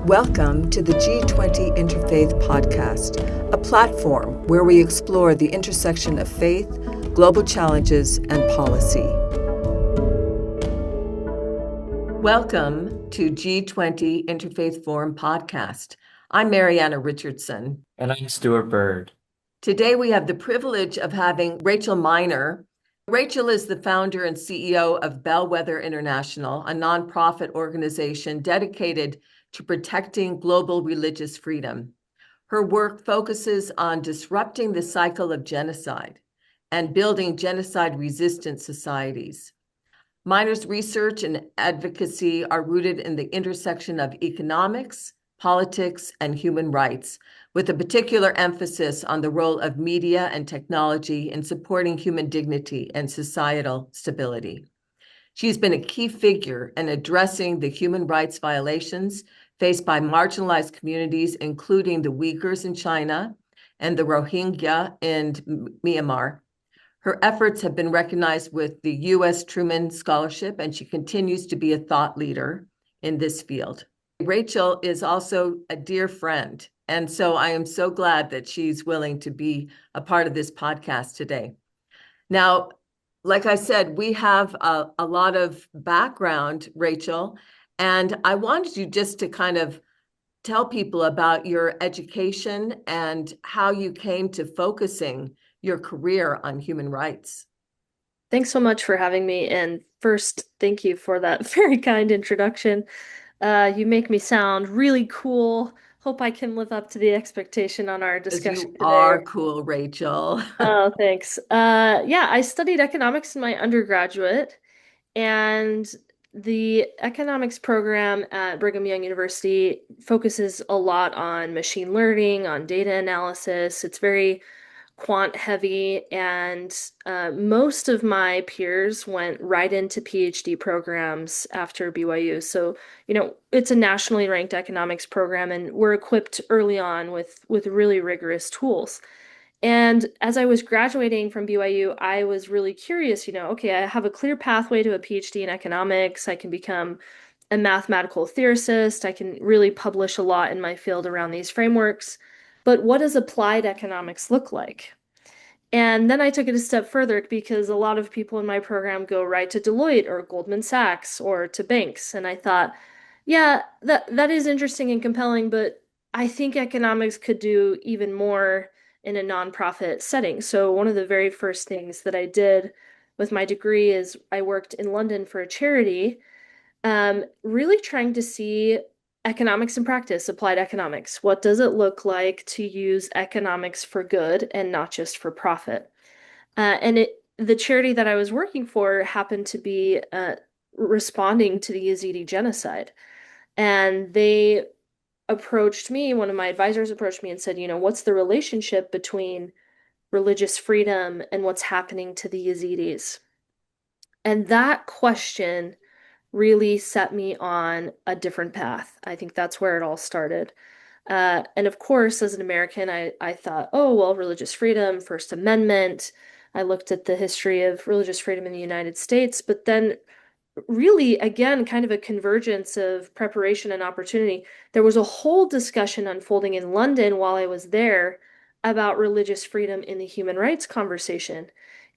Welcome to the G20 Interfaith podcast, a platform where we explore the intersection of faith, global challenges, and policy. Welcome to G20 Interfaith Forum podcast. I'm Mariana Richardson. And I'm Stuart Bird. Today we have the privilege of having Rachel Miner. Rachel is the founder and CEO of Bellwether International, a nonprofit organization dedicated to protecting global religious freedom. Her work focuses on disrupting the cycle of genocide and building genocide-resistant societies. Miner's research and advocacy are rooted in the intersection of economics, politics, and human rights, with a particular emphasis on the role of media and technology in supporting human dignity and societal stability. She's been a key figure in addressing the human rights violations faced by marginalized communities, including the Uyghurs in China and the Rohingya in Myanmar. Her efforts have been recognized with the U.S. Truman Scholarship, and she continues to be a thought leader in this field. Rachel is also a dear friend, and so I am so glad that she's willing to be a part of this podcast today. Now, like I said, we have a lot of background, Rachel, and I wanted you just to kind of tell people about your education and how you came to focusing your career on human rights. Thanks so much for having me. And first, thank you for that very kind introduction. You make me sound really cool. Hope I can live up to the expectation on our discussion You today. are cool, Rachel. Oh, thanks. Yeah, I studied economics in my undergraduate, and the economics program at Brigham Young University focuses a lot on machine learning, on data analysis. It's very quant heavy, and most of my peers went right into PhD programs after BYU. So, it's a nationally ranked economics program, and we're equipped early on with really rigorous tools. And as I was graduating from BYU, I was really curious, okay, I have a clear pathway to a PhD in economics. I can become a mathematical theorist. I can really publish a lot in my field around these frameworks. But what does applied economics look like? And then I took it a step further because a lot of people in my program go right to Deloitte or Goldman Sachs or to banks. And I thought, yeah, that is interesting and compelling, but I think economics could do even more in a nonprofit setting. So one of the very first things that I did with my degree is I worked in London for a charity, really trying to see economics in practice, applied economics. What does it look like to use economics for good and not just for profit? The charity that I was working for happened to be responding to the Yazidi genocide. And they approached me, one of my advisors approached me and said, what's the relationship between religious freedom and what's happening to the Yazidis? And that question really set me on a different path. I think that's where it all started. And of course, as an American, I thought, oh, well, religious freedom, First Amendment. I looked at the history of religious freedom in the United States, but then really, again, kind of a convergence of preparation and opportunity. There was a whole discussion unfolding in London while I was there about religious freedom in the human rights conversation.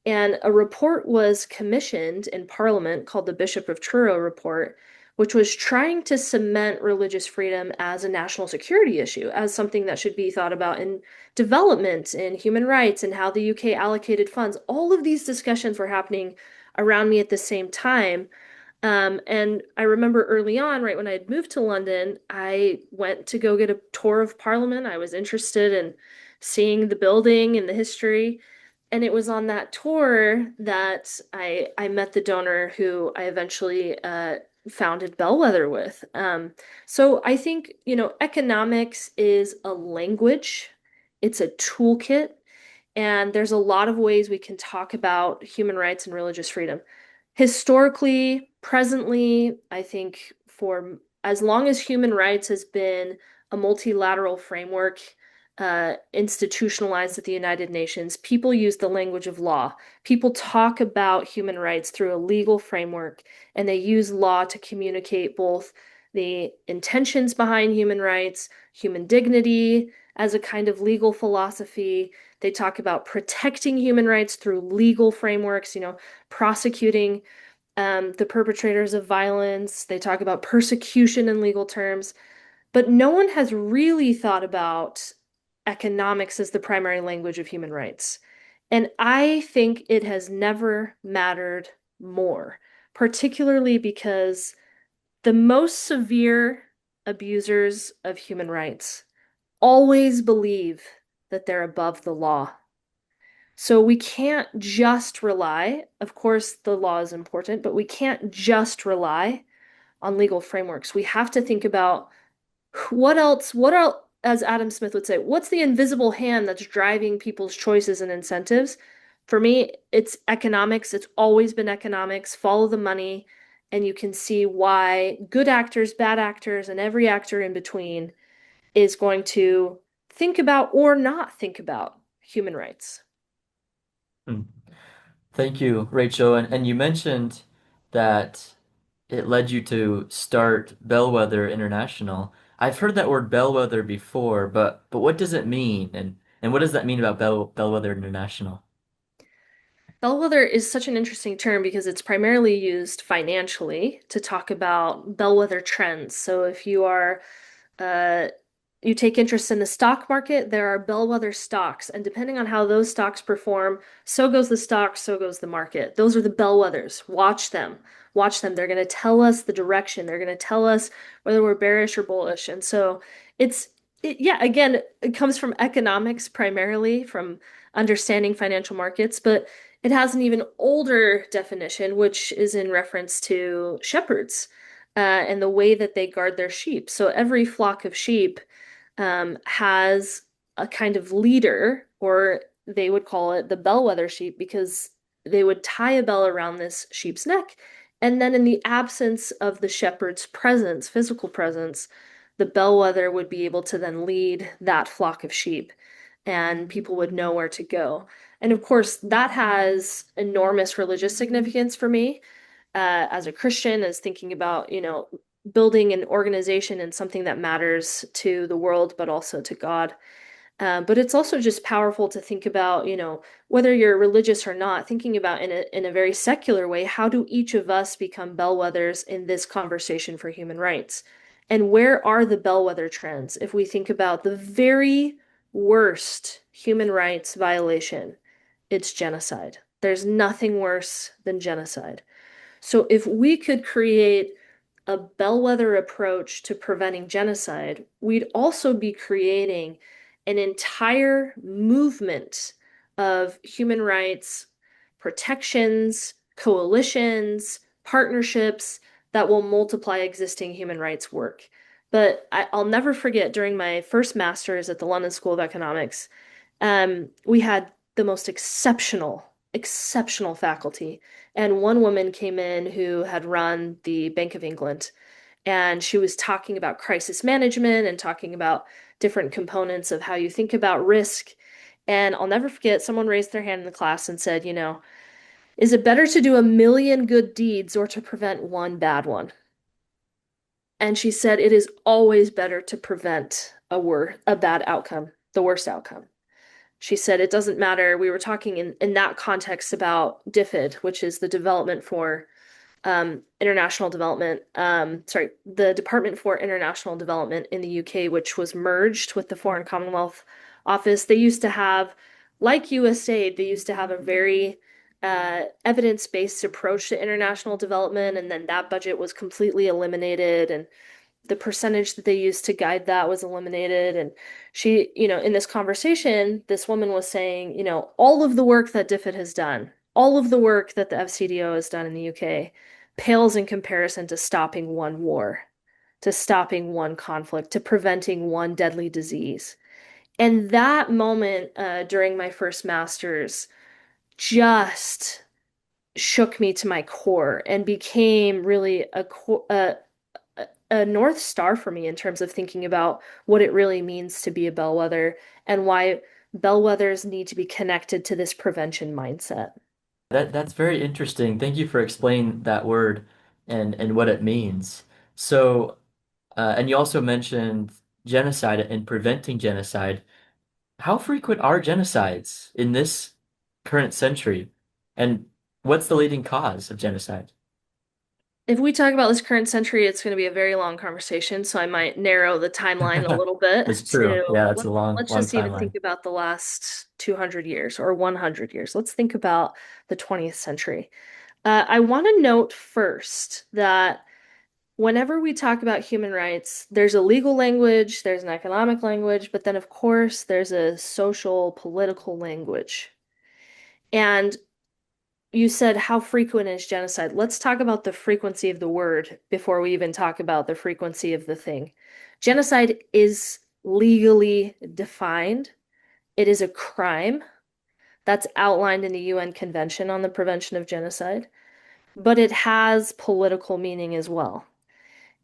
And a report was commissioned in Parliament called the Bishop of Truro Report, which was trying to cement religious freedom as a national security issue, as something that should be thought about in development, in human rights, and how the UK allocated funds. All of these discussions were happening around me at the same time. And I remember early on, right when I had moved to London, I went to go get a tour of Parliament. I was interested in seeing the building and the history. And it was on that tour that I met the donor who I eventually founded Bellwether with. So I think, economics is a language, it's a toolkit, and there's a lot of ways we can talk about human rights and religious freedom. Historically, presently, I think for as long as human rights has been a multilateral framework institutionalized at the United Nations, people use the language of law. People talk about human rights through a legal framework, and they use law to communicate both the intentions behind human rights, human dignity as a kind of legal philosophy. They talk about protecting human rights through legal frameworks, prosecuting the perpetrators of violence. They talk about persecution in legal terms, but no one has really thought about economics as the primary language of human rights. And I think it has never mattered more, particularly because the most severe abusers of human rights always believe that they're above the law. So we can't just rely, of course, the law is important, but we can't just rely on legal frameworks. We have to think about what else, as Adam Smith would say, what's the invisible hand that's driving people's choices and incentives? For me, it's economics. It's always been economics. Follow the money, and you can see why good actors, bad actors, and every actor in between is going to think about or not think about human rights. Hmm. Thank you, Rachel. And you mentioned that it led you to start Bellwether International. I've heard that word bellwether before, but what does it mean? And what does that mean about Bellwether International? Bellwether is such an interesting term because it's primarily used financially to talk about bellwether trends. So if uh, you take interest in the stock market, there are bellwether stocks, and depending on how those stocks perform, so goes the stock, so goes the market. Those are the bellwethers. Watch them. Watch them. They're going to tell us the direction. They're going to tell us whether we're bearish or bullish. And so it's yeah, again, it comes from economics primarily, from understanding financial markets, but it has an even older definition, which is in reference to shepherds and the way that they guard their sheep. So every flock of sheep has a kind of leader, or they would call it the bellwether sheep, because they would tie a bell around this sheep's neck. And then, in the absence of the shepherd's presence, physical presence, the bellwether would be able to then lead that flock of sheep, and people would know where to go. And of course, that has enormous religious significance for me as a Christian, as thinking about, building an organization and something that matters to the world, but also to God. But it's also just powerful to think about, whether you're religious or not, thinking about in a very secular way, how do each of us become bellwethers in this conversation for human rights? And where are the bellwether trends? If we think about the very worst human rights violation, it's genocide. There's nothing worse than genocide. So if we could create a bellwether approach to preventing genocide, we'd also be creating an entire movement of human rights protections, coalitions, partnerships that will multiply existing human rights work. But I'll never forget during my first master's at the London School of Economics, we had the most exceptional faculty. And one woman came in who had run the Bank of England, and she was talking about crisis management and talking about different components of how you think about risk. And I'll never forget, someone raised their hand in the class and said, is it better to do a million good deeds or to prevent one bad one? And she said, it is always better to prevent a bad outcome, the worst outcome. She said it doesn't matter. We were talking in that context about DFID, which is the Development for International Development, the Department for International Development in the UK, which was merged with the Foreign Commonwealth Office. They used to have, like USAID, they used to have a very evidence-based approach to international development, and then that budget was completely eliminated, and the percentage that they used to guide that was eliminated. And she, in this conversation, this woman was saying, all of the work that DFID has done, all of the work that the FCDO has done in the UK pales in comparison to stopping one war, to stopping one conflict, to preventing one deadly disease. And that moment during my first master's just shook me to my core and became really a North Star for me in terms of thinking about what it really means to be a bellwether and why bellwethers need to be connected to this prevention mindset. That's very interesting. Thank you for explaining that word and what it means. So And you also mentioned genocide and preventing genocide. How frequent are genocides in this current century? And what's the leading cause of genocide? If we talk about this current century, it's going to be a very long conversation, so I might narrow the timeline a little bit That's true. to Yeah, that's a long, let's long just even think timeline. about the last 200 years or 100 years. Let's think about the 20th century. I want to note first that whenever we talk about human rights, there's a legal language, there's an economic language, but then, of course, there's a social, political language. And you said, how frequent is genocide? Let's talk about the frequency of the word before we even talk about the frequency of the thing. Genocide is legally defined. It is a crime that's outlined in the UN Convention on the Prevention of Genocide, but it has political meaning as well.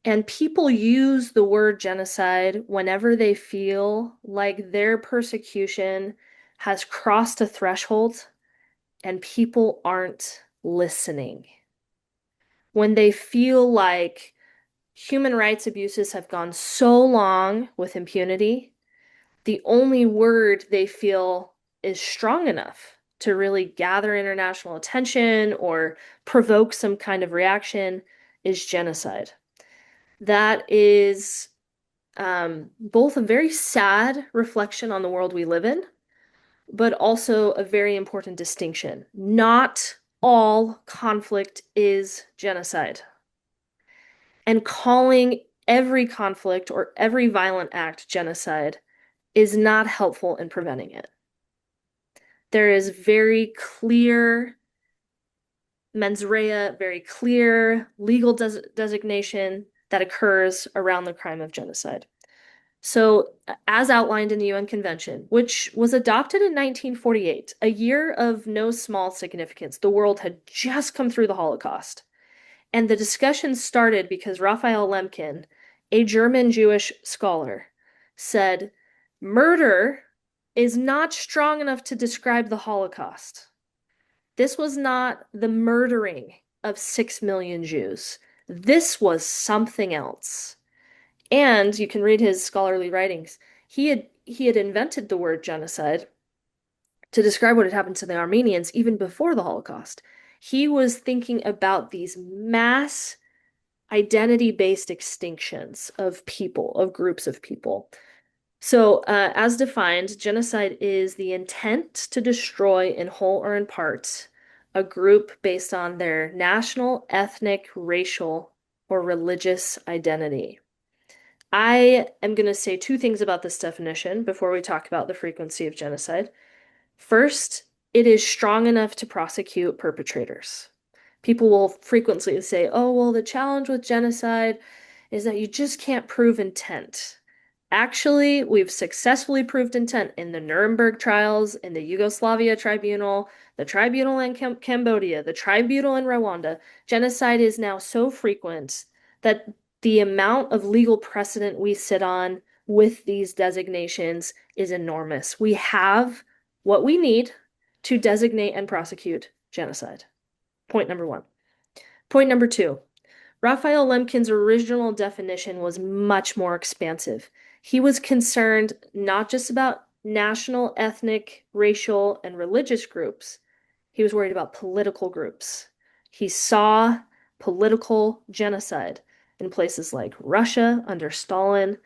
And people use the word genocide whenever they feel like their persecution has crossed a threshold and people aren't listening. When they feel like human rights abuses have gone so long with impunity, the only word they feel is strong enough to really gather international attention or provoke some kind of reaction is genocide. That is both a very sad reflection on the world we live in, but also a very important distinction. Not all conflict is genocide. And calling every conflict or every violent act genocide is not helpful in preventing it. There is very clear mens rea, very clear legal designation that occurs around the crime of genocide. So, as outlined in the UN Convention, which was adopted in 1948, a year of no small significance, the world had just come through the Holocaust. And the discussion started because Raphael Lemkin, a German Jewish scholar, said, murder is not strong enough to describe the Holocaust. This was not the murdering of 6 million Jews. This was something else. And you can read his scholarly writings. He had invented the word genocide to describe what had happened to the Armenians even before the Holocaust. He was thinking about these mass identity-based extinctions of people, of groups of people. So, as defined, genocide is the intent to destroy in whole or in part a group based on their national, ethnic, racial, or religious identity. I am going to say two things about this definition before we talk about the frequency of genocide. First, it is strong enough to prosecute perpetrators. People will frequently say, oh, well, the challenge with genocide is that you just can't prove intent. Actually, we've successfully proved intent in the Nuremberg trials, in the Yugoslavia Tribunal, the Tribunal in Cambodia, the Tribunal in Rwanda. Genocide is now so frequent that the amount of legal precedent we sit on with these designations is enormous. We have what we need to designate and prosecute genocide. Point number one. Point number two. Raphael Lemkin's original definition was much more expansive. He was concerned not just about national, ethnic, racial, and religious groups. He was worried about political groups. He saw political genocide in places like Russia under Stalin,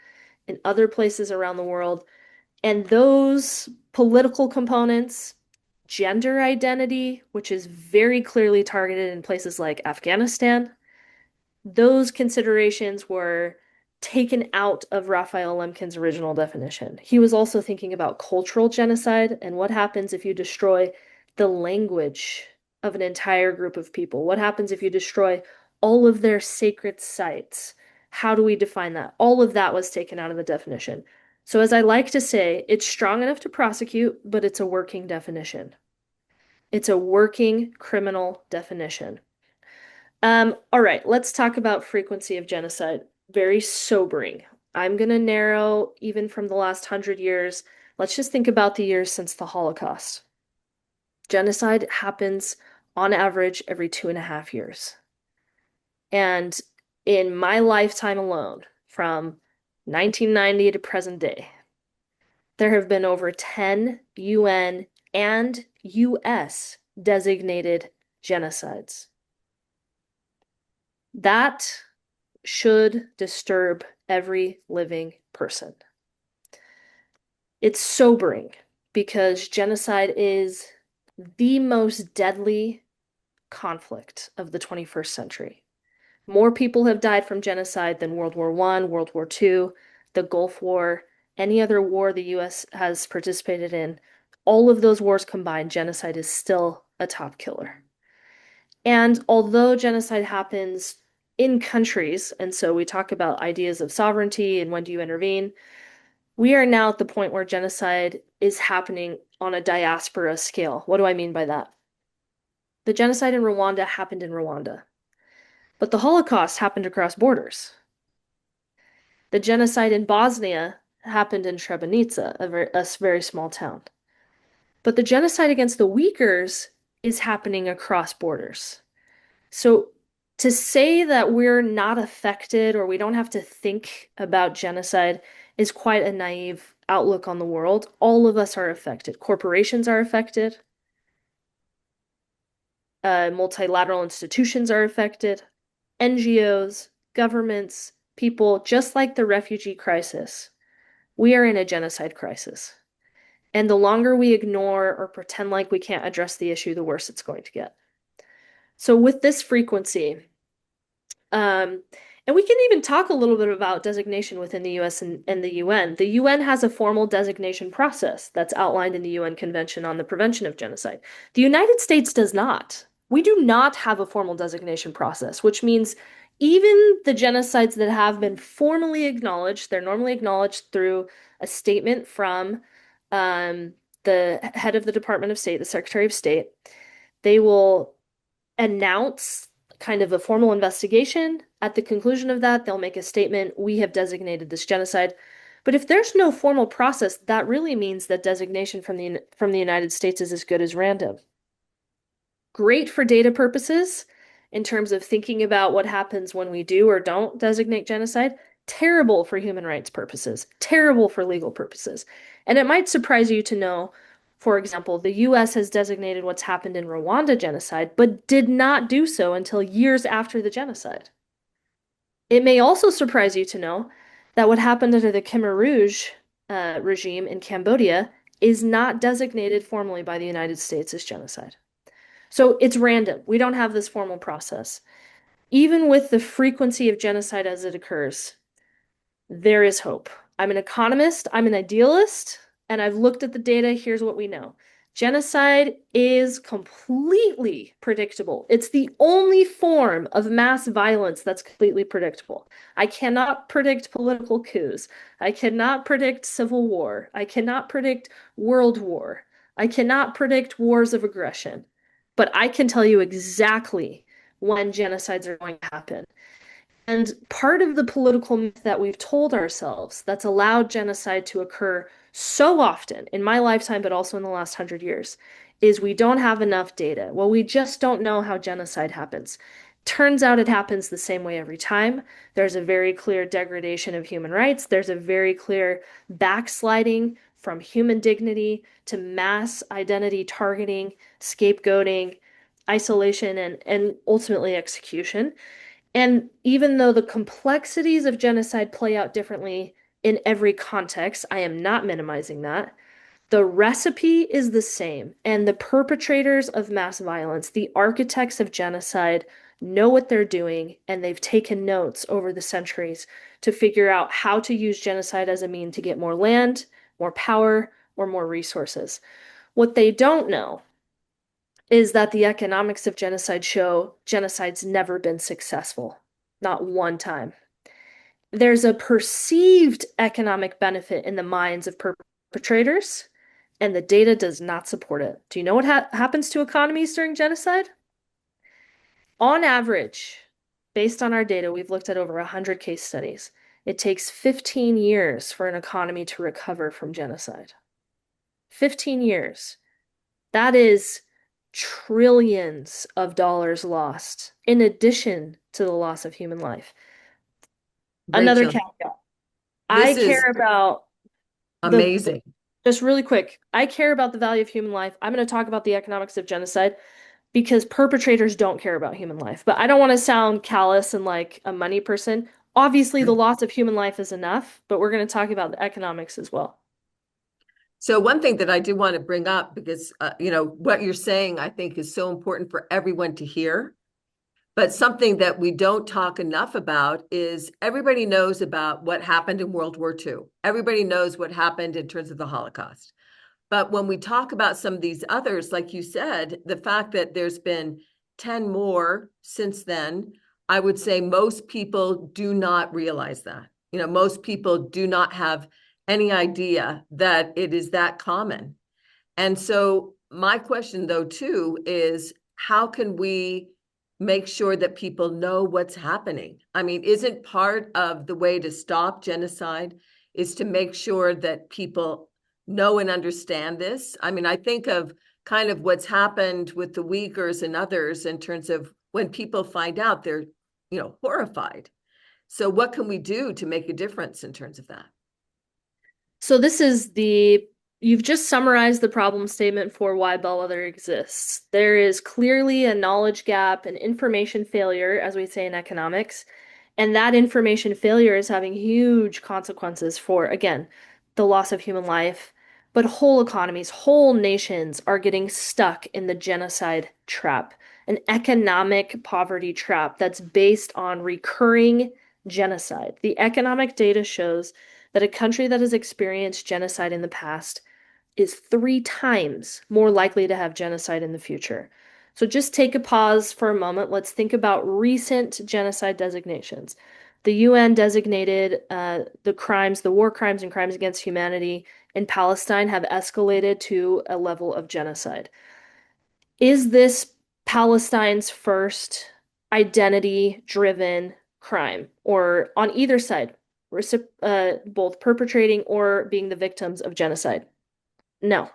in other places around the world. And those political components, gender identity, which is very clearly targeted in places like Afghanistan, those considerations were taken out of Raphael Lemkin's original definition. He was also thinking about cultural genocide and what happens if you destroy the language of an entire group of people. What happens if you destroy all of their sacred sites? How do we define that? All of that was taken out of the definition. So, as I like to say, it's strong enough to prosecute, but it's a working definition. It's a working criminal definition. All right, let's talk about frequency of genocide. Very sobering. I'm going to narrow even from the last 100 years. Let's just think about the years since the Holocaust. Genocide happens on average every 2.5 years. And in my lifetime alone, from 1990 to present day, there have been over 10 UN and US designated genocides. That should disturb every living person. It's sobering because genocide is the most deadly conflict of the 21st century. More people have died from genocide than World War I, World War II, the Gulf War, any other war the US has participated in. All of those wars combined, genocide is still a top killer. And although genocide happens in countries, and so we talk about ideas of sovereignty and when do you intervene, we are now at the point where genocide is happening on a diaspora scale. What do I mean by that? The genocide in Rwanda happened in Rwanda, but the Holocaust happened across borders. The genocide in Bosnia happened in Srebrenica, a very small town. But the genocide against the Uyghurs is happening across borders. So to say that we're not affected or we don't have to think about genocide is quite a naive outlook on the world. All of us are affected. Corporations are affected. Multilateral institutions are affected. NGOs, governments, people, just like the refugee crisis. We are in a genocide crisis. And the longer we ignore or pretend like we can't address the issue, the worse it's going to get. So with this frequency, and we can even talk a little bit about designation within the US and the UN. The UN has a formal designation process that's outlined in the UN Convention on the Prevention of Genocide. The United States does not. We do not have a formal designation process, which means even the genocides that have been formally acknowledged, they're normally acknowledged through a statement from the head of the Department of State, the Secretary of State. They will announce kind of a formal investigation. At the conclusion of that, they'll make a statement, we have designated this genocide. But if there's no formal process, that really means that designation from the United States is as good as random. Great for data purposes in terms of thinking about what happens when we do or don't designate genocide. Terrible for human rights purposes, terrible for legal purposes. And it might surprise you to know, for example, the US has designated what's happened in Rwanda genocide, but did not do so until years after the genocide. It may also surprise you to know that what happened under the Khmer Rouge regime in Cambodia is not designated formally by the United States as genocide. So it's random. We don't have this formal process. Even with the frequency of genocide as it occurs, there is hope. I'm an economist, I'm an idealist, and I've looked at the data. Here's what we know. Genocide is completely predictable. It's the only form of mass violence that's completely predictable. I cannot predict political coups. I cannot predict civil war. I cannot predict world war. I cannot predict wars of aggression. But I can tell you exactly when genocides are going to happen. And part of the political myth that we've told ourselves that's allowed genocide to occur so often in my lifetime, but also in the last 100 years, is we don't have enough data. Well, we just don't know how genocide happens. Turns out it happens the same way every time. There's a very clear degradation of human rights. There's a very clear backsliding from human dignity to mass identity targeting, scapegoating, isolation, and ultimately execution. And even though the complexities of genocide play out differently in every context, I am not minimizing that. The recipe is the same, and the perpetrators of mass violence, the architects of genocide, know what they're doing, and they've taken notes over the centuries to figure out how to use genocide as a mean to get more land, more power, or more resources. What they don't know is that the economics of genocide show genocide's never been successful, not one time. There's a perceived economic benefit in the minds of perpetrators, and the data does not support it. Do you know what happens to economies during genocide? On average, based on our data, we've looked at over 100 case studies. It takes 15 years for an economy to recover from genocide. 15 years. That is trillions of dollars lost, in addition to the loss of human life. Another Rachel, caveat. I this is care about amazing. just really quick, I care about the value of human life. I'm going to talk about the economics of genocide because perpetrators don't care about human life. But I don't want to sound callous and like a money person. Obviously, the loss of human life is enough, but we're going to talk about the economics as well. So one thing that I do want to bring up, because what you're saying, I think is so important for everyone to hear. But something that we don't talk enough about is everybody knows about what happened in World War II. Everybody knows what happened in terms of the Holocaust. But when we talk about some of these others, like you said, the fact that there's been 10 more since then, I would say most people do not realize that. Most people do not have any idea that it is that common. And so my question, though, too, is how can we make sure that people know what's happening? I mean, isn't part of the way to stop genocide is to make sure that people know and understand this? I mean, I think of kind of what's happened with the Uyghurs and others in terms of when people find out, they're, horrified. So what can we do to make a difference in terms of that? So you've just summarized the problem statement for why Bellwether exists. There is clearly a knowledge gap and information failure, as we say in economics, and that information failure is having huge consequences for, again, the loss of human life, but whole economies, whole nations are getting stuck in the genocide trap, an economic poverty trap that's based on recurring genocide. The economic data shows that a country that has experienced genocide in the past is 3 times more likely to have genocide in the future. So just take a pause for a moment. Let's think about recent genocide designations. The UN designated the war crimes and crimes against humanity in Palestine have escalated to a level of genocide. Is this Palestine's first identity-driven crime, or on either side, both perpetrating or being the victims of genocide? No.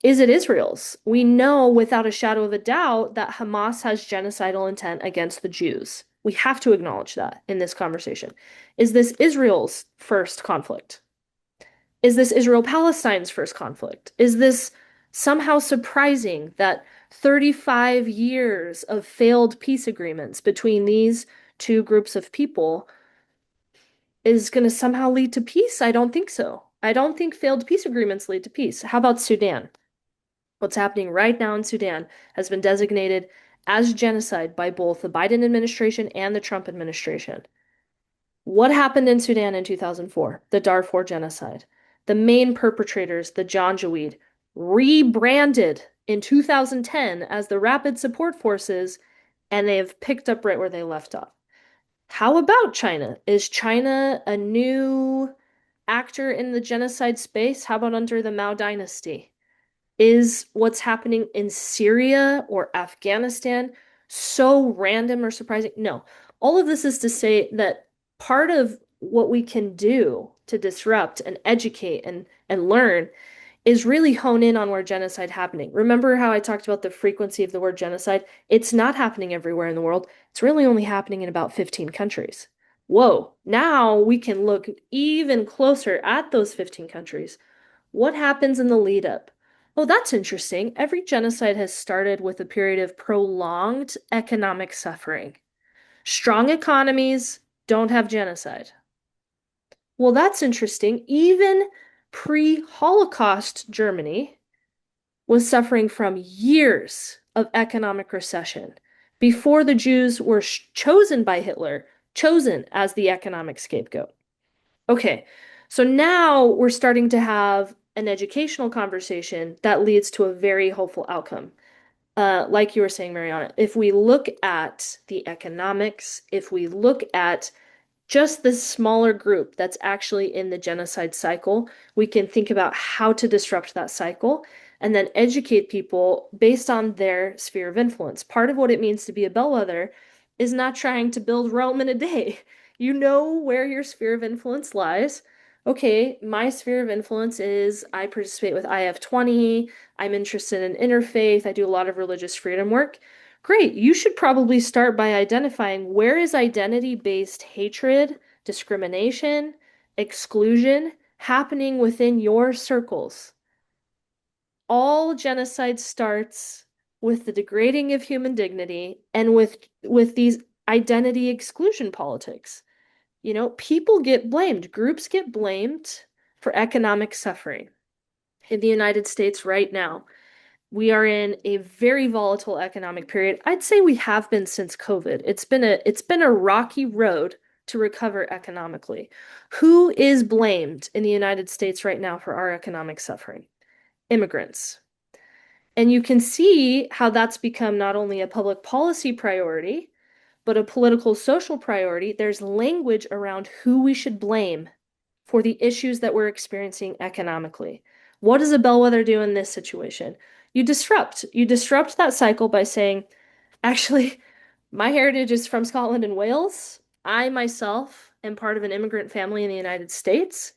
Is it Israel's? We know without a shadow of a doubt that Hamas has genocidal intent against the Jews. We have to acknowledge that in this conversation. Is this Israel's first conflict? Is this Israel-Palestine's first conflict? Is this somehow surprising that 35 years of failed peace agreements between these two groups of people is going to somehow lead to peace? I don't think so. I don't think failed peace agreements lead to peace. How about Sudan? What's happening right now in Sudan has been designated as genocide by both the Biden administration and the Trump administration. What happened in Sudan in 2004? The Darfur genocide. The main perpetrators, the Janjaweed, rebranded in 2010 as the Rapid Support Forces, and they have picked up right where they left off. How about China? Is China a new actor in the genocide space? How about under the Mao dynasty? Is what's happening in Syria or Afghanistan so random or surprising? No. All of this is to say that part of what we can do to disrupt and educate and learn is really hone in on where genocide happening. Remember how I talked about the frequency of the word genocide? It's not happening everywhere in the world. It's really only happening in about 15 countries. Whoa, now we can look even closer at those 15 countries. What happens in the lead up? Oh, that's interesting. Every genocide has started with a period of prolonged economic suffering. Strong economies don't have genocide. Well, that's interesting. Even pre-Holocaust Germany was suffering from years of economic recession before the Jews were chosen by Hitler, chosen as the economic scapegoat. Okay, so now we're starting to have an educational conversation that leads to a very hopeful outcome. Like you were saying, Mariana, if we look at the economics, if we look at just this smaller group that's actually in the genocide cycle, we can think about how to disrupt that cycle and then educate people based on their sphere of influence. Part of what it means to be a bellwether is not trying to build Rome in a day. You know where your sphere of influence lies. Okay, my sphere of influence is I participate with IF20, I'm interested in interfaith, I do a lot of religious freedom work. Great. You should probably start by identifying where is identity-based hatred discrimination, exclusion happening within your circles. All genocide starts with the degrading of human dignity and with these identity exclusion politics. People get blamed, groups get blamed for economic suffering. In the United States right now, we are in a very volatile economic period. I'd say we have been since COVID. It's been a rocky road to recover economically. Who is blamed in the United States right now for our economic suffering? Immigrants. And you can see how that's become not only a public policy priority, but a political social priority. There's language around who we should blame for the issues that we're experiencing economically. What does a bellwether do in this situation? You disrupt. You disrupt that cycle by saying, actually, my heritage is from Scotland and Wales. I myself am part of an immigrant family in the United States.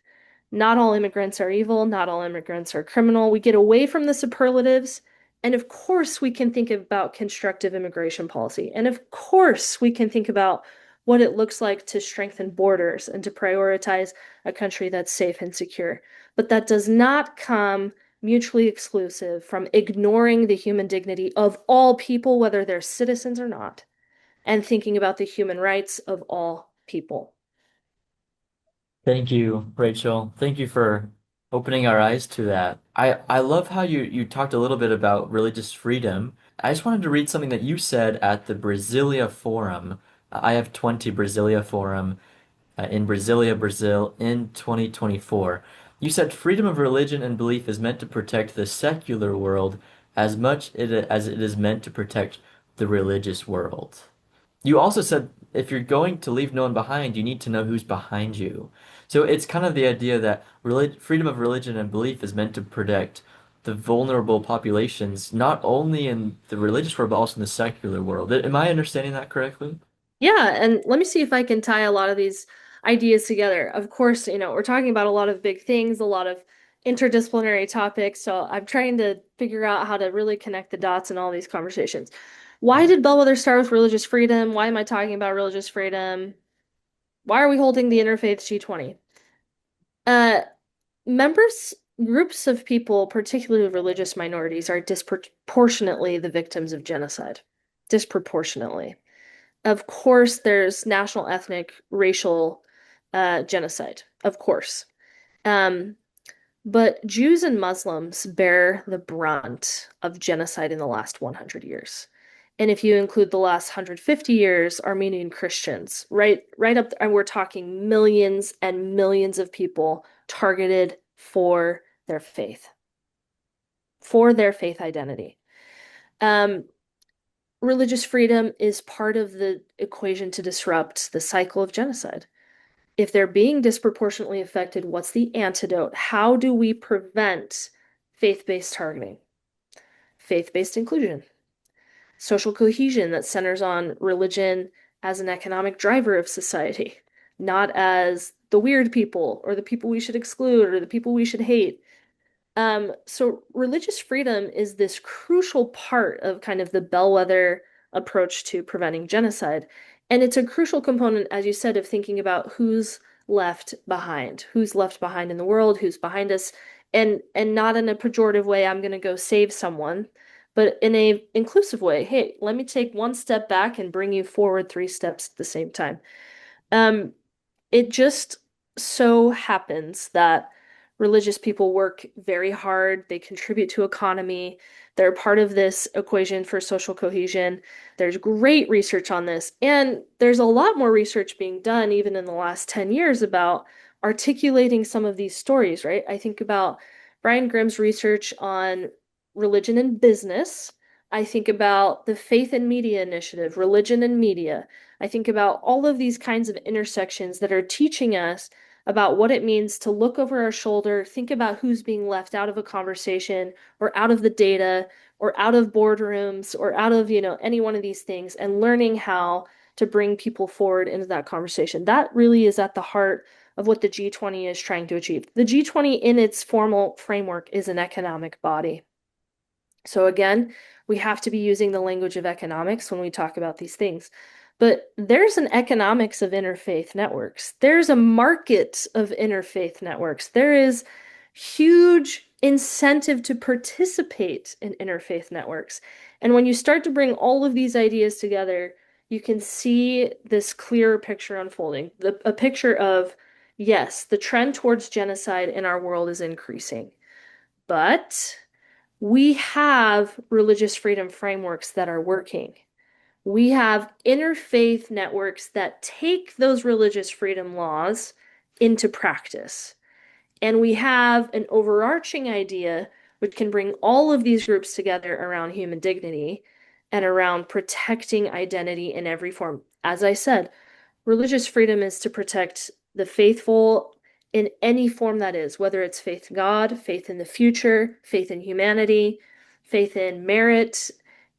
Not all immigrants are evil. Not all immigrants are criminal. We get away from the superlatives. And of course, we can think about constructive immigration policy. And of course, we can think about what it looks like to strengthen borders and to prioritize a country that's safe and secure. But that does not come mutually exclusive from ignoring the human dignity of all people, whether they're citizens or not, and thinking about the human rights of all people. Thank you, Rachel. Thank you for opening our eyes to that. I love how you talked a little bit about religious freedom. I just wanted to read something that you said at the Brasilia Forum. I have 20 Brasilia Forum in Brasilia, Brazil in 2024. You said freedom of religion and belief is meant to protect the secular world as much as it is meant to protect the religious world. You also said if you're going to leave no one behind, you need to know who's behind you. So it's kind of the idea that freedom of religion and belief is meant to protect the vulnerable populations, not only in the religious world, but also in the secular world. Am I understanding that correctly? Yeah, and let me see if I can tie a lot of these ideas together. Of course, we're talking about a lot of big things, a lot of interdisciplinary topics, so I'm trying to figure out how to really connect the dots in all these conversations. Why did Bellwether start with religious freedom? Why am I talking about religious freedom? Why are we holding the Interfaith G20? Uh, members, groups of people, particularly religious minorities, are disproportionately the victims of genocide. Disproportionately. Of course, there's national, ethnic, racial genocide, of course. Um, but Jews and Muslims bear the brunt of genocide in the last 100 years. And if you include the last 150 years, Armenian Christians, right up there, and we're talking millions and millions of people targeted for their faith identity. Religious freedom is part of the equation to disrupt the cycle of genocide. If they're being disproportionately affected, what's the antidote? How do we prevent faith-based targeting? Faith-based inclusion, social cohesion that centers on religion as an economic driver of society, not as the weird people or the people we should exclude or the people we should hate. So religious freedom is this crucial part of kind of the bellwether approach to preventing genocide. And it's a crucial component, as you said, of thinking about who's left in the world, who's behind us, and not in a pejorative way, I'm going to go save someone, but in a inclusive way. Hey, let me take one step back and bring you forward 3 steps at the same time. It just so happens that religious people work very hard. They contribute to economy. They're part of this equation for social cohesion. There's great research on this. And there's a lot more research being done even in the last 10 years about articulating some of these stories, right? I think about Brian Grimm's research on religion and business. I think about the Faith and Media Initiative, religion and media. I think about all of these kinds of intersections that are teaching us about what it means to look over our shoulder, think about who's being left out of a conversation or out of the data or out of boardrooms or out of, any one of these things, and learning how to bring people forward into that conversation. That really is at the heart of what the G20 is trying to achieve. The G20 in its formal framework is an economic body. So again, we have to be using the language of economics when we talk about these things. But there's an economics of interfaith networks. There's a market of interfaith networks. There is huge incentive to participate in interfaith networks. And when you start to bring all of these ideas together, you can see this clearer picture unfolding. A picture of, yes, the trend towards genocide in our world is increasing, but we have religious freedom frameworks that are working. We have interfaith networks that take those religious freedom laws into practice. And we have an overarching idea which can bring all of these groups together around human dignity and around protecting identity in every form. As I said, religious freedom is to protect the faithful in any form that is, whether it's faith in God, faith in the future, faith in humanity, faith in merit.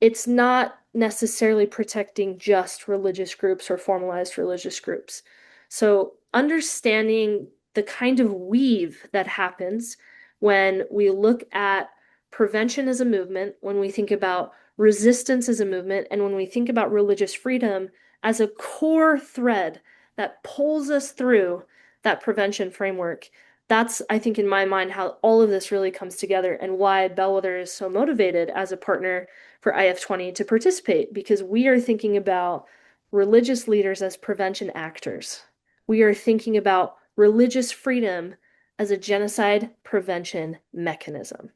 It's not necessarily protecting just religious groups or formalized religious groups. So, understanding the kind of weave that happens when we look at prevention as a movement, when we think about resistance as a movement, and when we think about religious freedom as a core thread that pulls us through that prevention framework. That's, I think, in my mind, how all of this really comes together and why Bellwether is so motivated as a partner for IF20 to participate, because we are thinking about religious leaders as prevention actors. We are thinking about religious freedom as a genocide prevention mechanism.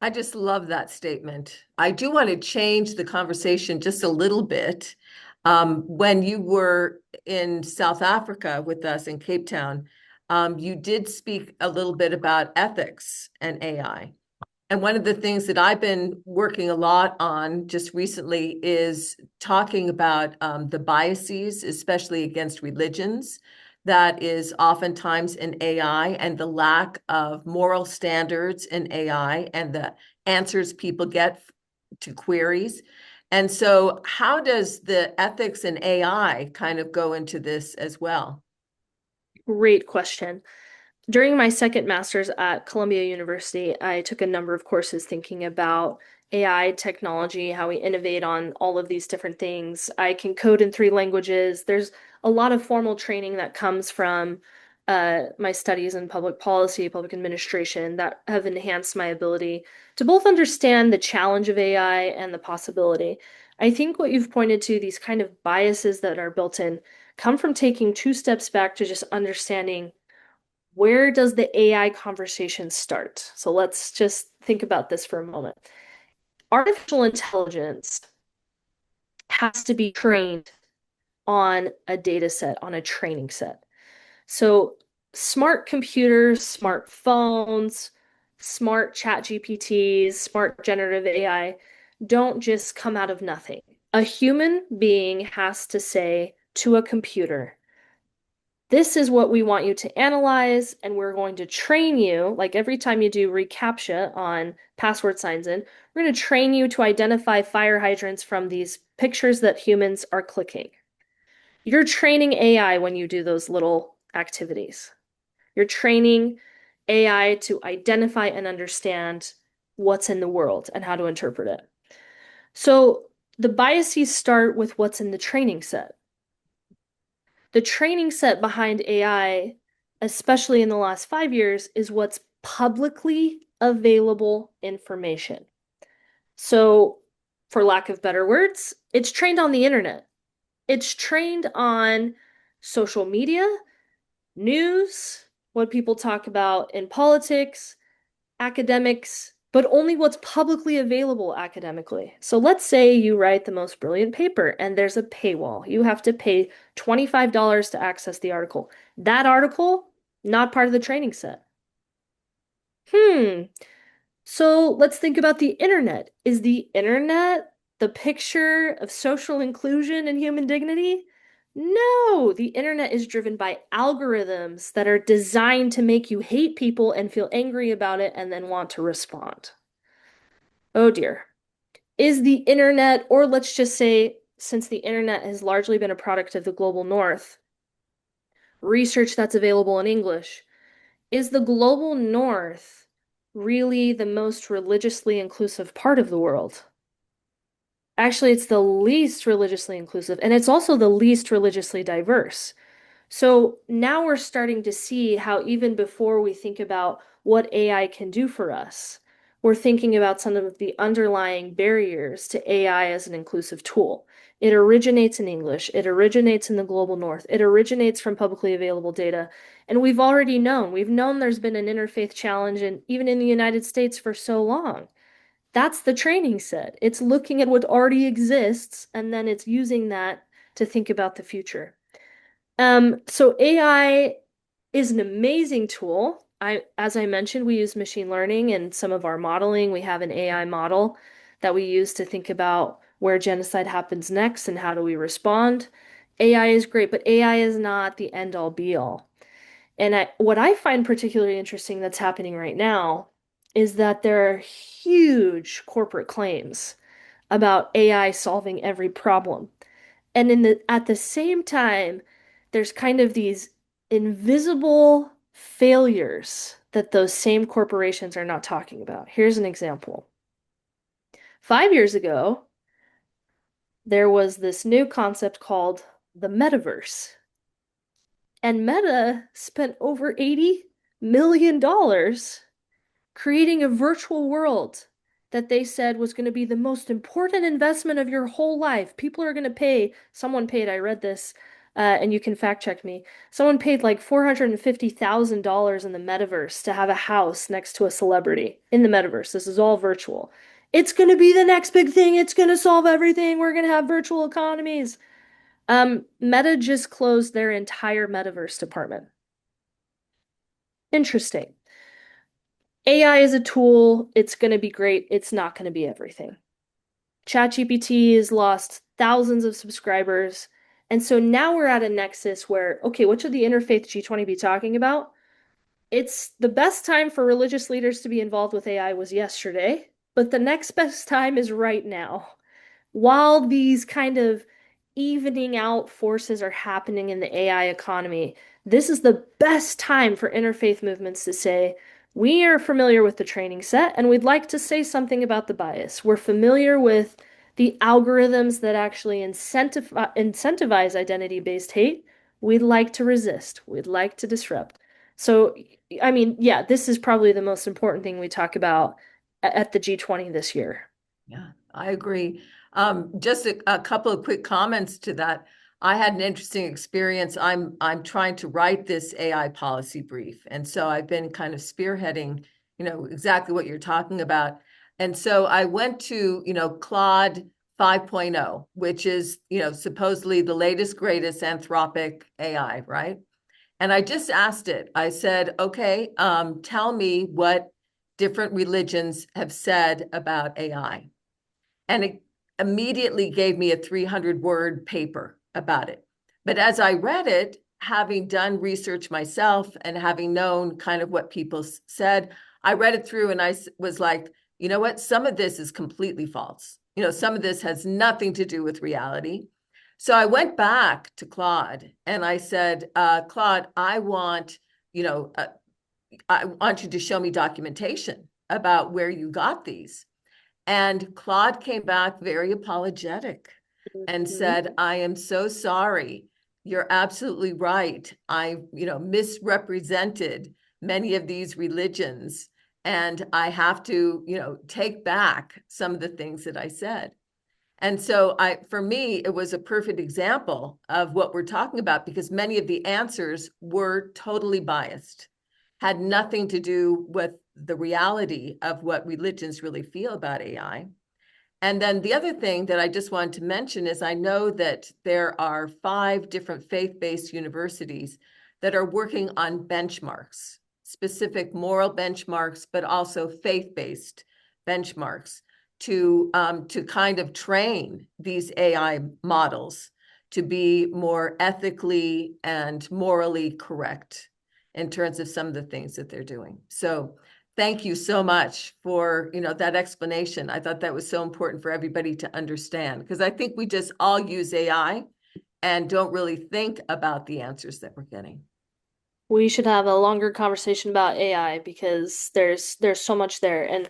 I just love that statement. I do want to change the conversation just a little bit. When you were in South Africa with us in Cape Town, you did speak a little bit about ethics and AI. And one of the things that I've been working a lot on just recently is talking about the biases, especially against religions, that is oftentimes in AI, and the lack of moral standards in AI and the answers people get to queries. And so, how does the ethics in AI kind of go into this as well? Great question. During my second master's at Columbia University, I took a number of courses thinking about AI technology, how we innovate on all of these different things. I can code in 3 languages. There's a lot of formal training that comes from my studies in public policy, public administration that have enhanced my ability to both understand the challenge of AI and the possibility. I think what you've pointed to, these kind of biases that are built in, come from taking 2 steps back to just understanding where does the AI conversation start? So let's just think about this for a moment. Artificial intelligence has to be trained on a data set, on a training set. So smart computers, smart phones, smart chat GPTs, smart generative AI don't just come out of nothing. A human being has to say to a computer, this is what we want you to analyze, and we're going to train you. Like every time you do reCAPTCHA on password signs in, we're going to train you to identify fire hydrants from these pictures that humans are clicking. You're training AI when you do those little activities. You're training AI to identify and understand what's in the world and how to interpret it. So the biases start with what's in the training set. The training set behind AI, especially in the last 5 years, is what's publicly available information. So, for lack of better words, it's trained on the internet. It's trained on social media, news, what people talk about in politics, academics, but only what's publicly available academically. So let's say you write the most brilliant paper and there's a paywall. You have to pay $25 to access the article. That article, not part of the training set. So let's think about the internet. Is the internet the picture of social inclusion and human dignity? No, the internet is driven by algorithms that are designed to make you hate people and feel angry about it and then want to respond. Oh dear. Is the internet, or let's just say, since the internet has largely been a product of the global north, research that's available in English, is the global north really the most religiously inclusive part of the world? Actually, it's the least religiously inclusive, and it's also the least religiously diverse. So now we're starting to see how even before we think about what AI can do for us, we're thinking about some of the underlying barriers to AI as an inclusive tool. It originates in English, it originates in the global north, it originates from publicly available data. And we've known there's been an interfaith challenge even in the United States for so long. That's the training set. It's looking at what already exists and then it's using that to think about the future. So AI is an amazing tool. As I mentioned, we use machine learning in some of our modeling. We have an AI model that we use to think about where genocide happens next and how do we respond. AI is great, but AI is not the end all be all. And what I find particularly interesting that's happening right now is that there are huge corporate claims about AI solving every problem. And at the same time, there's kind of these invisible failures that those same corporations are not talking about. Here's an example. 5 years ago, there was this new concept called the metaverse. And Meta spent over $80 million creating a virtual world that they said was going to be the most important investment of your whole life. People are going to pay, someone paid, I read this, and you can fact check me. Someone paid like $450,000 in the metaverse to have a house next to a celebrity in the metaverse. This is all virtual. It's going to be the next big thing. It's going to solve everything. We're going to have virtual economies. Meta just closed their entire metaverse department. Interesting. AI is a tool. It's going to be great. It's not going to be everything. ChatGPT has lost thousands of subscribers. And so now we're at a nexus where, okay, what should the Interfaith G20 be talking about? It's the best time for religious leaders to be involved with AI was yesterday, but the next best time is right now. While these kind of evening out forces are happening in the AI economy, this is the best time for interfaith movements to say, we are familiar with the training set and we'd like to say something about the bias. We're familiar with the algorithms that actually incentivize identity-based hate. We'd like to resist. We'd like to disrupt. So, I mean, yeah, this is probably the most important thing we talk about at the G20 this year. Yeah, I agree. Just a couple of quick comments to that. I had an interesting experience. I'm trying to write this AI policy brief, and so I've been kind of spearheading, exactly what you're talking about. And so I went to, Claude 5.0, which is, supposedly the latest, greatest anthropic AI, right? And I just asked it. I said, okay, tell me what different religions have said about AI. And it immediately gave me a 300-word paper about it. But as I read it, having done research myself and having known kind of what people said, I read it through and I was like, you know what? Some of this is completely false. Some of this has nothing to do with reality. So I went back to Claude and I said, Claude, I want you to show me documentation about where you got these. And Claude came back very apologetic and said, I am so sorry. You're absolutely right. I, misrepresented many of these religions. And I have to, take back some of the things that I said. And so for me, it was a perfect example of what we're talking about because many of the answers were totally biased, had nothing to do with the reality of what religions really feel about AI. And then the other thing that I just wanted to mention is I know that there are 5 different faith-based universities that are working on benchmarks, specific moral benchmarks, but also faith-based benchmarks to kind of train these AI models to be more ethically and morally correct in terms of some of the things that they're doing. So thank you so much for, that explanation. I thought that was so important for everybody to understand because I think we just all use AI and don't really think about the answers that we're getting. We should have a longer conversation about AI because there's so much there. And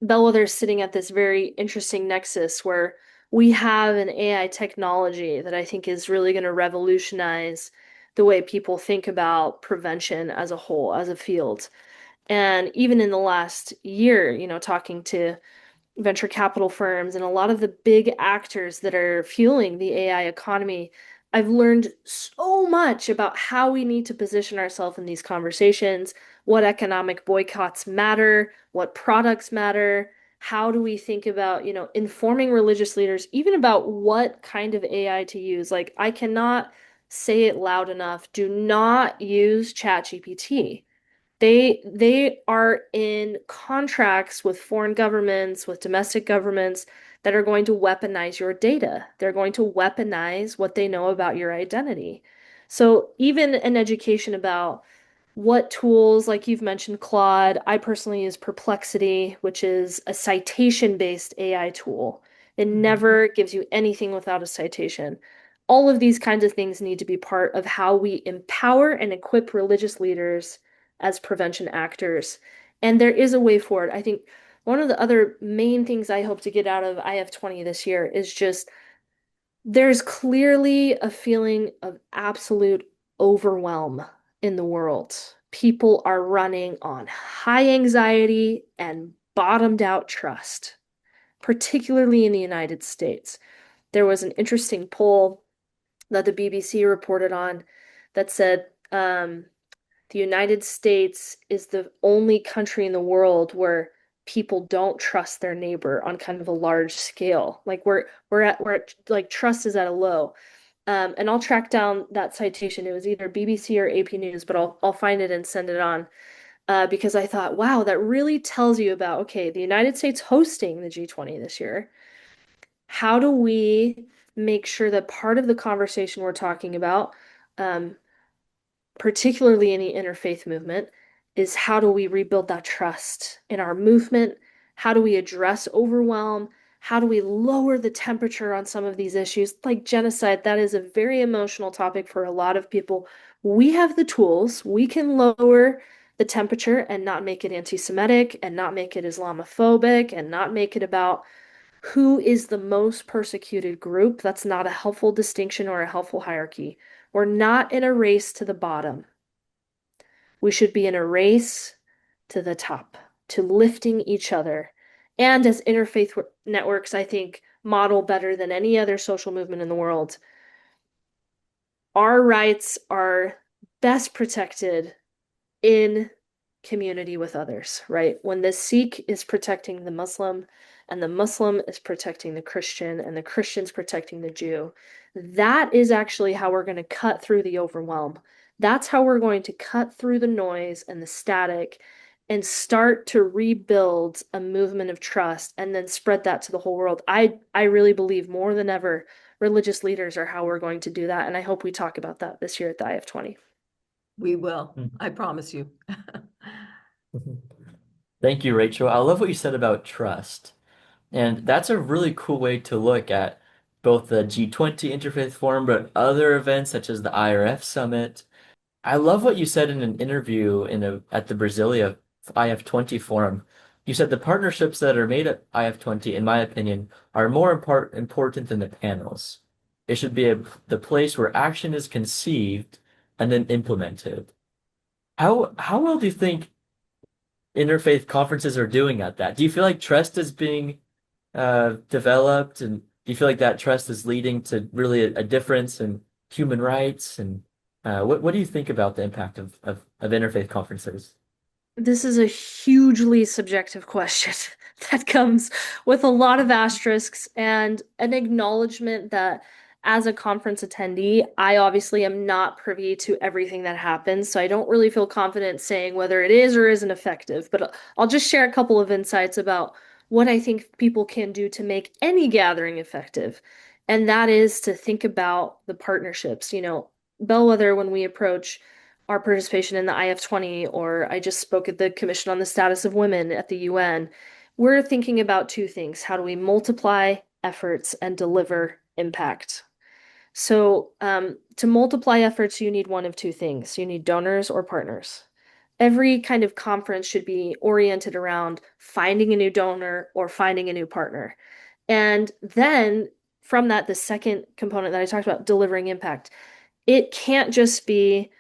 Bellwether's sitting at this very interesting nexus where we have an AI technology that I think is really going to revolutionize the way people think about prevention as a whole, as a field. And even in the last year, talking to venture capital firms and a lot of the big actors that are fueling the AI economy, I've learned so much about how we need to position ourselves in these conversations, what economic boycotts matter, what products matter, how do we think about, informing religious leaders, even about what kind of AI to use. Like, I cannot say it loud enough. Do not use ChatGPT. They are in contracts with foreign governments, with domestic governments that are going to weaponize your data. They're going to weaponize what they know about your identity. So even an education about what tools, like you've mentioned, Claude, I personally use Perplexity, which is a citation-based AI tool. It never gives you anything without a citation. All of these kinds of things need to be part of how we empower and equip religious leaders as prevention actors. And there is a way forward. I think one of the other main things I hope to get out of IF20 this year is just there's clearly a feeling of absolute overwhelm in the world. People are running on high anxiety and bottomed out trust, particularly in the United States. There was an interesting poll that the BBC reported on that said the United States is the only country in the world where people don't trust their neighbor on kind of a large scale. Like we're at like trust is at a low. And I'll track down that citation. It was either BBC or AP News, but I'll find it and send it on. Because I thought, wow, that really tells you about, okay, the United States hosting the G20 this year. How do we make sure that part of the conversation we're talking about, um, particularly in the interfaith movement, is how do we rebuild that trust in our movement? How do we address overwhelm? How do we lower the temperature on some of these issues? Like genocide, that is a very emotional topic for a lot of people. We have the tools. We can lower the temperature and not make it anti-Semitic and not make it Islamophobic and not make it about who is the most persecuted group. That's not a helpful distinction or a helpful hierarchy. We're not in a race to the bottom. We should be in a race to the top, to lifting each other. And as interfaith networks, I think, model better than any other social movement in the world, our rights are best protected in community with others, right? When the Sikh is protecting the Muslim, and the Muslim is protecting the Christian, and the Christian's protecting the Jew, that is actually how we're going to cut through the overwhelm. That's how we're going to cut through the noise and the static and start to rebuild a movement of trust and then spread that to the whole world. I really believe more than ever religious leaders are how we're going to do that. And I hope we talk about that this year at the IF20. We will. I promise you. Thank you, Rachel. I love what you said about trust. And that's a really cool way to look at both the G20 Interfaith Forum, but other events such as the IRF Summit. I love what you said in an interview at the Brasilia IF20 Forum. You said the partnerships that are made at IF20, in my opinion, are more important than the panels. It should be the place where action is conceived and then implemented. How well do you think interfaith conferences are doing at that? Do you feel like trust is being developed, and do you feel like that trust is leading to really a difference in human rights? And what do you think about the impact of interfaith conferences? This is a hugely subjective question that comes with a lot of asterisks and an acknowledgement that as a conference attendee, I obviously am not privy to everything that happens, so I don't really feel confident saying whether it is or isn't effective. But I'll just share a couple of insights about what I think people can do to make any gathering effective. And that is to think about the partnerships. Bellwether, when we approach our participation in the IF20, or I just spoke at the Commission on the Status of Women at the UN, we're thinking about two things. How do we multiply efforts and deliver impact? So, to multiply efforts, you need one of two things. You need donors or partners. Every kind of conference should be oriented around finding a new donor or finding a new partner. And then from that, the second component that I talked about, delivering impact, it can't just be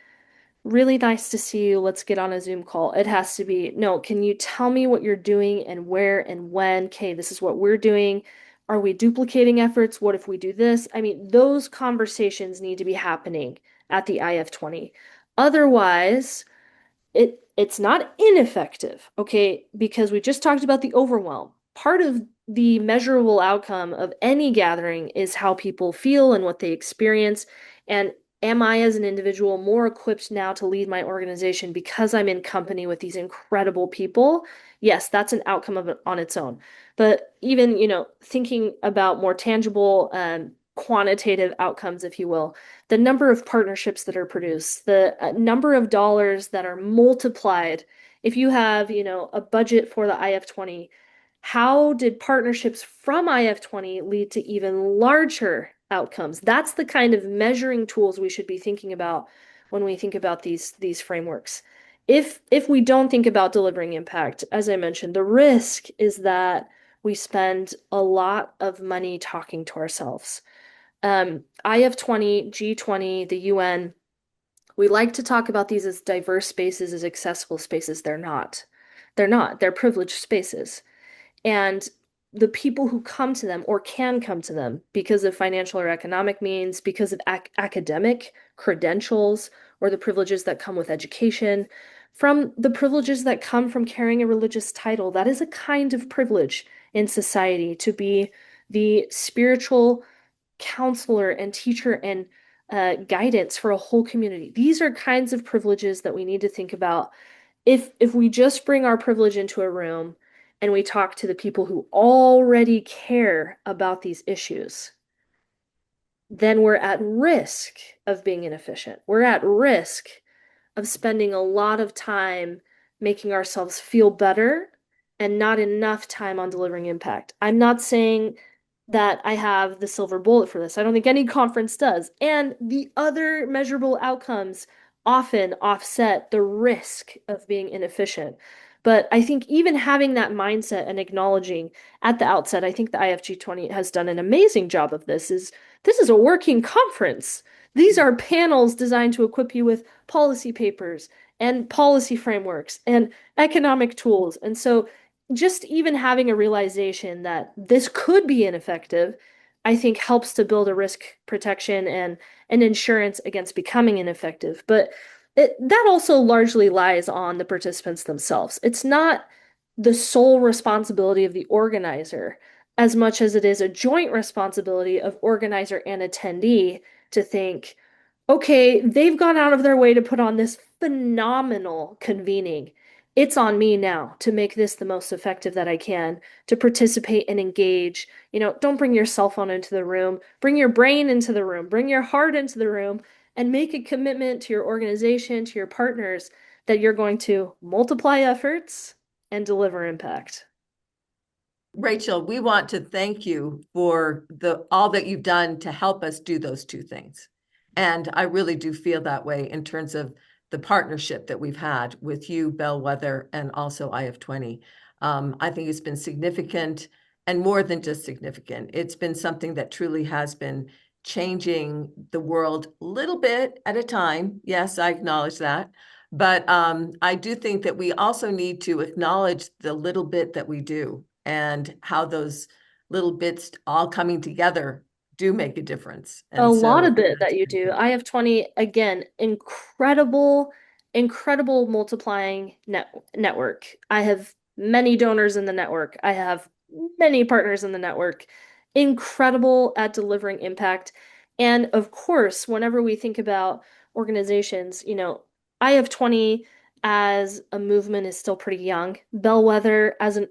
really nice to see you. Let's get on a Zoom call. It has to be, no, can you tell me what you're doing and where and when? Okay, this is what we're doing. Are we duplicating efforts? What if we do this? I mean, those conversations need to be happening at the IF20. Otherwise, it's not ineffective, okay? Because we just talked about the overwhelm. Part of the measurable outcome of any gathering is how people feel and what they experience. And am I, as an individual, more equipped now to lead my organization because I'm in company with these incredible people? Yes, that's an outcome of it on its own. But even, thinking about more tangible quantitative outcomes, if you will, the number of partnerships that are produced, the number of dollars that are multiplied. If you have, a budget for the IF20, how did partnerships from IF20 lead to even larger outcomes? That's the kind of measuring tools we should be thinking about when we think about these frameworks. If we don't think about delivering impact, as I mentioned, the risk is that we spend a lot of money talking to ourselves. IF20, G20, the UN, we like to talk about these as diverse spaces, as accessible spaces. They're not. They're not. They're privileged spaces. And the people who come to them or can come to them because of financial or economic means, because of academic credentials, or the privileges that come with education, from the privileges that come from carrying a religious title. That is a kind of privilege in society, to be the spiritual counselor and teacher and guidance for a whole community. These are kinds of privileges that we need to think about. If we just bring our privilege into a room and we talk to the people who already care about these issues, then we're at risk of being inefficient. We're at risk of spending a lot of time making ourselves feel better and not enough time on delivering impact. I'm not saying that I have the silver bullet for this. I don't think any conference does. And the other measurable outcomes often offset the risk of being inefficient. But I think even having that mindset and acknowledging at the outset, I think the IFG20 has done an amazing job of this, is this is a working conference. These are panels designed to equip you with policy papers and policy frameworks and economic tools. And so just even having a realization that this could be ineffective, I think helps to build a risk protection and an insurance against becoming ineffective. But that also largely lies on the participants themselves. It's not the sole responsibility of the organizer as much as it is a joint responsibility of organizer and attendee to think, okay, they've gone out of their way to put on this phenomenal convening. It's on me now to make this the most effective that I can, to participate and engage. Don't bring your cell phone into the room. Bring your brain into the room. Bring your heart into the room and make a commitment to your organization, to your partners, that you're going to multiply efforts and deliver impact. Rachel, we want to thank you for all that you've done to help us do those two things. And I really do feel that way in terms of the partnership that we've had with you, Bellwether, and also IF20. I think it's been significant, and more than just significant. It's been something that truly has been changing the world a little bit at a time. Yes, I acknowledge that. But I do think that we also need to acknowledge the little bit that we do and how those little bits all coming together do make a difference. A lot of it that you do. IF20, again, incredible multiplying network. I have many donors in the network. I have many partners in the network. Incredible at delivering impact. And of course, whenever we think about organizations, IF20 as a movement is still pretty young. Bellwether as an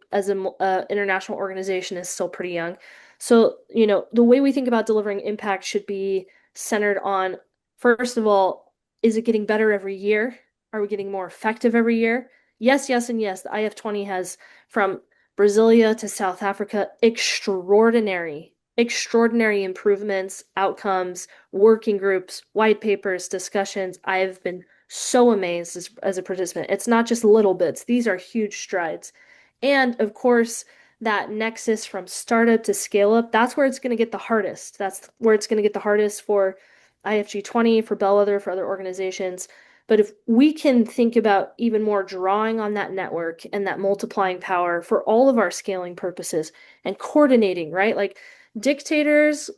international organization is still pretty young. So, the way we think about delivering impact should be centered on, first of all, is it getting better every year? Are we getting more effective every year? Yes, yes, and yes. The IF20 has, from Brasilia to South Africa, extraordinary improvements, outcomes, working groups, white papers, discussions. I've been so amazed as a participant. It's not just little bits. These are huge strides. And of course, that nexus from startup to scale up, that's where it's going to get the hardest. That's where it's going to get the hardest for IFG 20, for Bellwether, for other organizations. But if we can think about even more drawing on that network and that multiplying power for all of our scaling purposes and coordinating, right? Like dictators,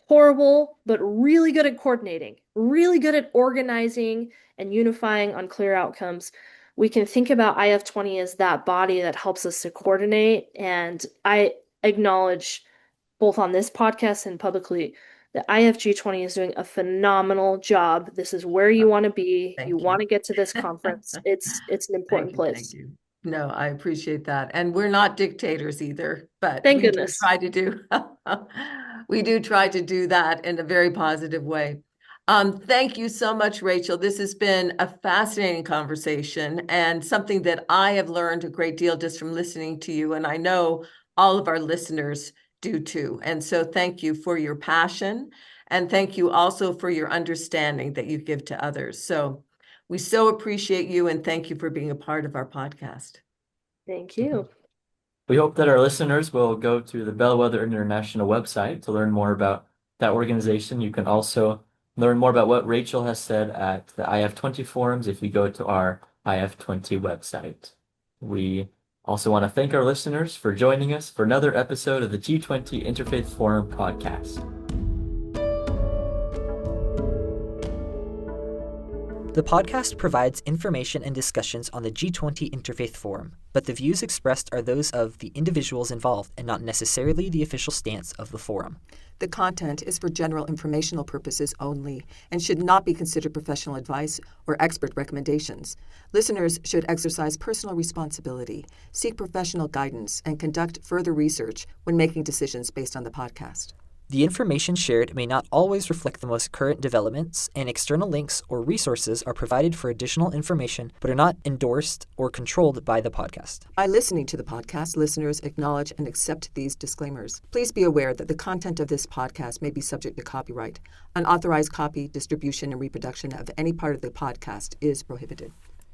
horrible, but really good at coordinating, really good at organizing and unifying on clear outcomes. We can think about IF20 as that body that helps us to coordinate. And I acknowledge both on this podcast and publicly that IFG20 is doing a phenomenal job. This is where you want to be. Thank You you. want to get to this conference. It's an important place. Thank you. No, I appreciate that. And we're not dictators either, but Thank we goodness. do try to do we do try to do that in a very positive way. Thank you so much, Rachel. This has been a fascinating conversation and something that I have learned a great deal just from listening to you. And I know all of our listeners do too. And so thank you for your passion. And thank you also for your understanding that you give to others. So we so appreciate you and thank you for being a part of our podcast. Thank you. We hope that our listeners will go to the Bellwether International website to learn more about that organization. You can also learn more about what Rachel has said at the IF20 forums if you go to our IF20 website. We also want to thank our listeners for joining us for another episode of the G20 Interfaith Forum podcast. The podcast provides information and discussions on the G20 Interfaith Forum, but the views expressed are those of the individuals involved and not necessarily the official stance of the forum. The content is for general informational purposes only and should not be considered professional advice or expert recommendations. Listeners should exercise personal responsibility, seek professional guidance, and conduct further research when making decisions based on the podcast. The information shared may not always reflect the most current developments, and external links or resources are provided for additional information but are not endorsed or controlled by the podcast. By listening to the podcast, listeners acknowledge and accept these disclaimers. Please be aware that the content of this podcast may be subject to copyright. Unauthorized copy, distribution, and reproduction of any part of the podcast is prohibited.